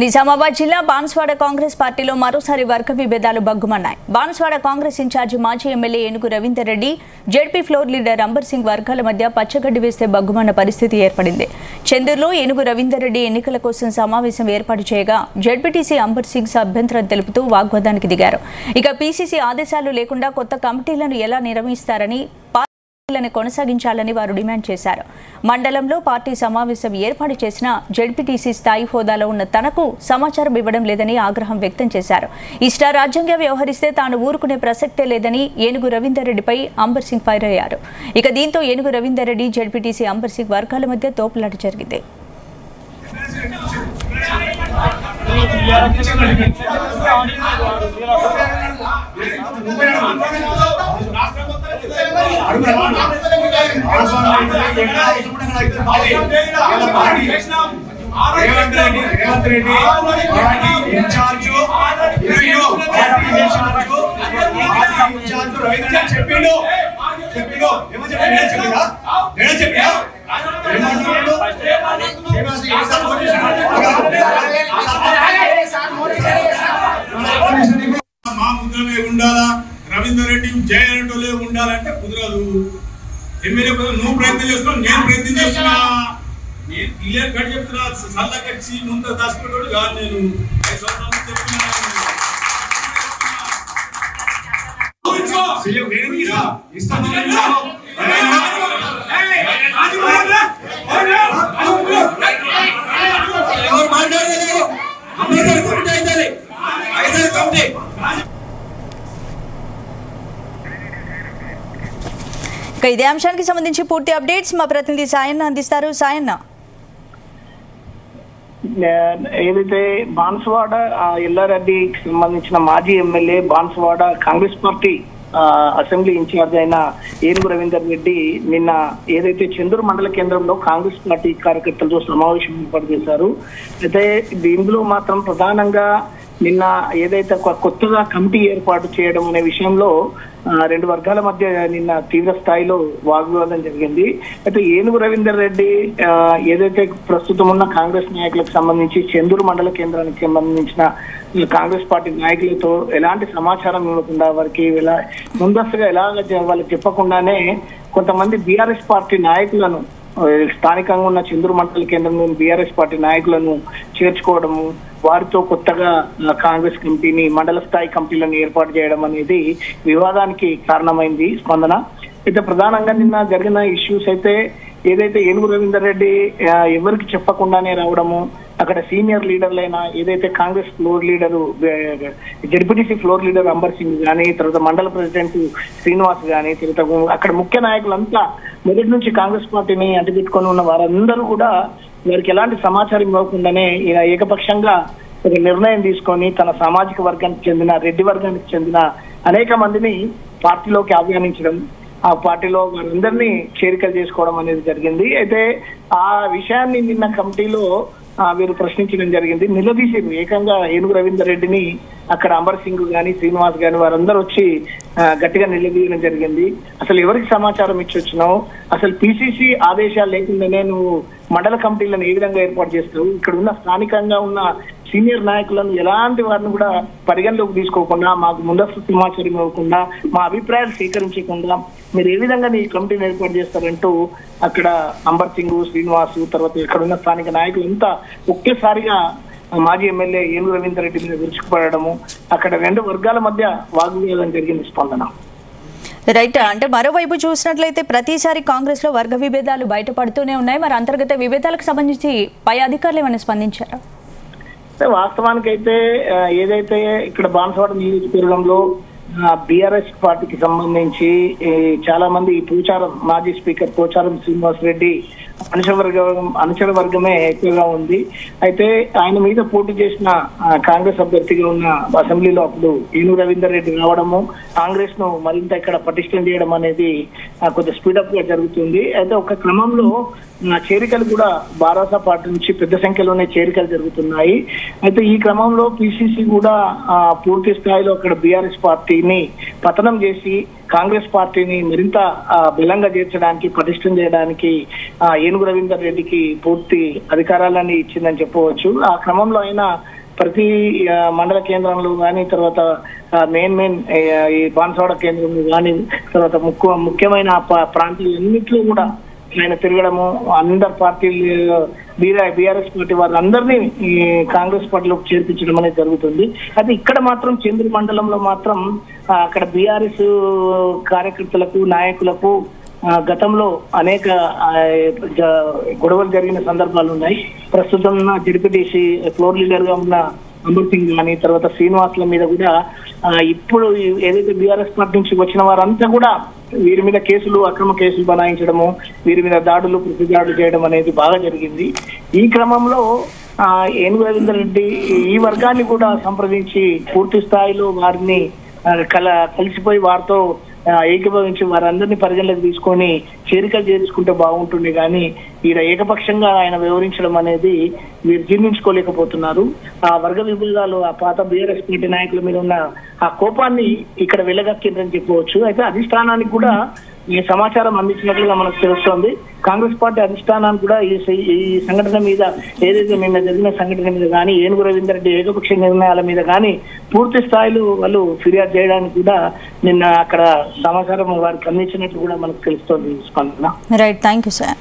నిజామాబాద్ జిల్లా బాన్స్వాడ కాంగ్రెస్ పార్టీలో మరోసారి వర్గ విభేదాలు బగ్గుమన్నాయి. బాన్స్వాడ కాంగ్రెస్ ఇన్ఛార్జి మాజీ MLA Enugu Ravinder Reddy, ZP floor leader Amber Singh వర్గాల మధ్య పచ్చగడ్డి వేస్తే బగ్గుమన్న పరిస్థితి ఏర్పడింది. చందూరులో ఏనుగు రవీందర్ రెడ్డి ఎన్నికల కోసం సమావేశం ఏర్పాటు చేయగా జెడ్పీటీసీ అంబర్ సింగ్ అభ్యంతరం తెలుపుతూ వాగ్వాదానికి దిగారు. ఇక పీసీసీ ఆదేశాలు లేకుండా కొత్త కమిటీలను ఎలా నిర్వహిస్తారని కొనసాగించాలని వారు డిమాండ్ చేశారు. మండలంలో పార్టీ సమావేశం ఏర్పాటు చేసిన జెడ్పీటీసీ స్థాయి హోదాలో ఉన్న తనకు సమాచారం ఇవ్వడం లేదని ఆగ్రహం వ్యక్తం చేశారు. ఇష్టారాజ్యంగా వ్యవహరిస్తే తాను ఊరుకునే ప్రసక్తే లేదని ఏనుగు రవీందర్ రెడ్డిపై అంబర్ సింగ్ ఫైర్ అయ్యారు. ఇక దీంతో ఏనుగు రవీందర్ రెడ్డి, జెడ్పీటీసీ అంబర్ సింగ్ వర్గాల మధ్య తోపులాట జరిగింది. రేవంత్ రెడ్డి ఇన్ఛార్జ్ చెప్పిండు మా ముద్రలే ఉండాలా, రవీందర్ రెడ్డి జయనటోలే ఉండాలంటే కుదరదు. ఎమ్మెల్యే నువ్వు ప్రయత్నం చేస్తున్నావు, నేను ప్రయత్నం చేస్తున్నా. నేను క్లియర్ కట్ చెప్తున్నా. సల్లకచ్చి ముందు దాచుకునేటోడు కాదు. నేను ఇదే అంశానికి సంబంధించి పూర్తి అప్డేట్స్ మా ప్రతినిధి సాయన్న అందిస్తారు. సాయన్న, ఏదైతే బాన్స్వాడ ఎల్లారెడ్డికి సంబంధించిన మాజీ MLA, Banswada Congress party assembly incharge అయిన ఏనుగు రవీందర్ రెడ్డి నిన్న ఏదైతే చందూరు మండల కేంద్రంలో కాంగ్రెస్ పార్టీ కార్యకర్తలతో సమావేశం ఏర్పాటు చేశారు. అయితే ఇందులో మాత్రం ప్రధానంగా నిన్న ఏదైతే కొత్తగా కమిటీ ఏర్పాటు చేయడం అనే విషయంలో రెండు వర్గాల మధ్య నిన్న తీవ్ర స్థాయిలో వాగ్వివాదం జరిగింది. అయితే ఏనుగు రవీందర్ రెడ్డి ఏదైతే ప్రస్తుతం ఉన్న కాంగ్రెస్ నాయకులకు సంబంధించి చందూరు మండల కేంద్రానికి సంబంధించిన కాంగ్రెస్ పార్టీ నాయకులతో ఎలాంటి సమాచారం ఇవ్వకుండా, వారికి ముందస్తుగా వాళ్ళకి చెప్పకుండానే కొంతమంది బీఆర్ఎస్ పార్టీ నాయకులను, స్థానికంగా ఉన్న చందూరు మండల కేంద్రంలోని బీఆర్ఎస్ పార్టీ నాయకులను చేర్చుకోవడము, వారితో కొత్తగా కాంగ్రెస్ కమిటీని, మండల స్థాయి కమిటీలను ఏర్పాటు చేయడం అనేది వివాదానికి కారణమైంది. స్పందన అయితే ప్రధానంగా నిన్న జరిగిన ఇష్యూస్ అయితే ఏదైతే ఏనుగు రవీందర్ రెడ్డి ఎవరికి చెప్పకుండానే రావడము, అక్కడ సీనియర్ లీడర్లైన ఏదైతే Congress floor leader, ZPTC floor leader Amber Singh కానీ, తర్వాత మండల ప్రెసిడెంట్ శ్రీనివాస్ కానీ, తర్వాత అక్కడ ముఖ్య నాయకులంతా మొదటి నుంచి కాంగ్రెస్ పార్టీని అంటిపెట్టుకొని ఉన్న వారందరూ కూడా వారికి ఎలాంటి సమాచారం ఇవ్వకుండానే ఈయన ఏకపక్షంగా ఒక నిర్ణయం తీసుకొని తన సామాజిక వర్గానికి చెందిన, రెడ్డి వర్గానికి చెందిన అనేక మందిని పార్టీలోకి ఆహ్వానించడం, ఆ పార్టీలో వారందరినీ చేరికలు చేసుకోవడం అనేది జరిగింది. అయితే ఆ విషయాన్ని నిన్న కమిటీలో వీరు ప్రశ్నించడం జరిగింది. నిలదీశారు ఏకంగా ఏనుగు రవీందర్ రెడ్డిని. అక్కడ అంబర్ సింగ్ గాని, శ్రీనివాస్ గాని వారందరూ వచ్చి గట్టిగా నిలదీయడం జరిగింది. అసలు ఎవరికి సమాచారం ఇచ్చొచ్చినావు, అసలు పీసీసీ ఆదేశాలు లేకుండానే నువ్వు మండల కమిటీలను ఏ విధంగా ఏర్పాటు చేస్తావు, ఇక్కడ ఉన్న స్థానికంగా ఉన్న సీనియర్ నాయకులను ఎలాంటి వారిని కూడా పరిగణలోకి తీసుకోకుండా, మాకు ముందస్తు సమాచారం ఇవ్వకుండా, మా అభిప్రాయాలు స్వీకరించకుండా మీరు ఏ విధంగా నీ కమిటీని ఏర్పాటు చేస్తారంటూ అక్కడ అంబర్ సింగ్, శ్రీనివాస్, తర్వాత ఇక్కడ ఉన్న స్థానిక నాయకులంతా ఒకేసారిగా మాజీ ఎమ్మెల్యే ఏనుగు రవీందర్ రెడ్డి మీద విరుచుకుపడము, అక్కడ రెండు వర్గాల మధ్య వాగ్వివాదం జరిగింది. స్పందన రైట్. అంటే మరోవైపు చూసినట్లయితే ప్రతిసారి కాంగ్రెస్ లో వర్గ విభేదాలు బయటపడుతూనే ఉన్నాయి. మరి అంతర్గత విభేదాలకు సంబంధించి పై అధికారులు ఏమైనా స్పందించారా? వాస్తవానికి అయితే ఏదైతే ఇక్కడ బాన్స్వాడ నియోజకవర్గంలో బీఆర్ఎస్ పార్టీకి సంబంధించి చాలా మంది పోచారం మాజీ స్పీకర్ పోచారం శ్రీనివాస్ రెడ్డి అనుచర వర్గమే ఎక్కువగా ఉంది. అయితే ఆయన మీద పోటీ చేసిన కాంగ్రెస్ అభ్యర్థిగా ఉన్న అసెంబ్లీలో అప్పుడు ఏనుగు రవీందర్ రెడ్డి రావడము, కాంగ్రెస్ ను మరింత ఇక్కడ పటిష్టం చేయడం అనేది కొంచెం స్పీడప్ గా జరుగుతుంది. అయితే ఒక క్రమంలో చేరికలు కూడా బారాసా పార్టీ నుంచి పెద్ద సంఖ్యలోనే చేరికలు జరుగుతున్నాయి. అయితే ఈ క్రమంలో పిసిసి కూడా పూర్తి స్థాయిలో అక్కడ బీఆర్ఎస్ పార్టీని పతనం చేసి కాంగ్రెస్ పార్టీని మరింత బలంగా చేర్చడానికి, పటిష్టం చేయడానికి ఏనుగు రవీందర్ రెడ్డికి పూర్తి అధికారాలన్నీ ఇచ్చిందని చెప్పవచ్చు. ఆ క్రమంలో ఆయన ప్రతి మండల కేంద్రంలో కానీ, తర్వాత మెయిన్ ఈ బాన్స్వాడ కేంద్రంలో కానీ, తర్వాత ముఖ్యమైన ప్రాంతాలన్నింటిలో కూడా ఆయన తిరగడము, అందరు పార్టీలు బీఆర్ఎస్ పార్టీ వారందరినీ ఈ కాంగ్రెస్ పార్టీలోకి చేర్పించడం అనేది జరుగుతుంది. అయితే ఇక్కడ మాత్రం చంద్ర మండలంలో మాత్రం అక్కడ బీఆర్ఎస్ కార్యకర్తలకు, నాయకులకు గతంలో అనేక గొడవలు జరిగిన సందర్భాలు ఉన్నాయి. ప్రస్తుతం జడ్పీటీసీ ఫ్లోర్ లీడర్ గా ఉన్న అంబర్ సింగ్ కానీ, తర్వాత శ్రీనివాసుల మీద కూడా ఇప్పుడు ఏదైతే బీఆర్ఎస్ పార్టీ నుంచి వచ్చిన వారంతా కూడా వీరి మీద కేసులు, అక్రమ కేసులు బనాయించడము, వీరి మీద దాడులు, ప్రతి దాడులు చేయడం అనేది బాగా జరిగింది. ఈ క్రమంలో ఏనుగు రవీందర్ రెడ్డి ఈ వర్గాన్ని కూడా సంప్రదించి పూర్తి స్థాయిలో వారిని కలిసిపోయి వారితో ఏకీభవించి వారందరినీ పరిగణలోకి తీసుకొని చేరికలు చేర్చుకుంటే బాగుంటుంది. కానీ ఈడ ఏకపక్షంగా ఆయన వివరించడం అనేది వీరు జీర్ణించుకోలేకపోతున్నారు. ఆ వర్గ విభేదాలు, ఆ పాత బీఆర్ఎస్ పార్టీ నాయకుల మీద ఉన్న ఆ కోపాన్ని ఇక్కడ వెలగక్కిందని చెప్పవచ్చు. అయితే అధిష్టానానికి కూడా ఈ సమాచారం అందించినట్లుగా మనకు తెలుస్తోంది. కాంగ్రెస్ పార్టీ అధిష్టానానికి కూడా ఈ సంఘటన మీద, ఏదైతే నిన్న జరిగిన సంఘటన మీద కానీ, ఏనుగు రవీందర్ రెడ్డి ఏకపక్ష నిర్ణయాల మీద కానీ పూర్తి స్థాయిలో వాళ్ళు ఫిర్యాదు చేయడానికి కూడా నిన్న అక్కడ సమాచారం వారికి అందించినట్లు కూడా మనకు తెలుస్తోంది. Right, thank you sir.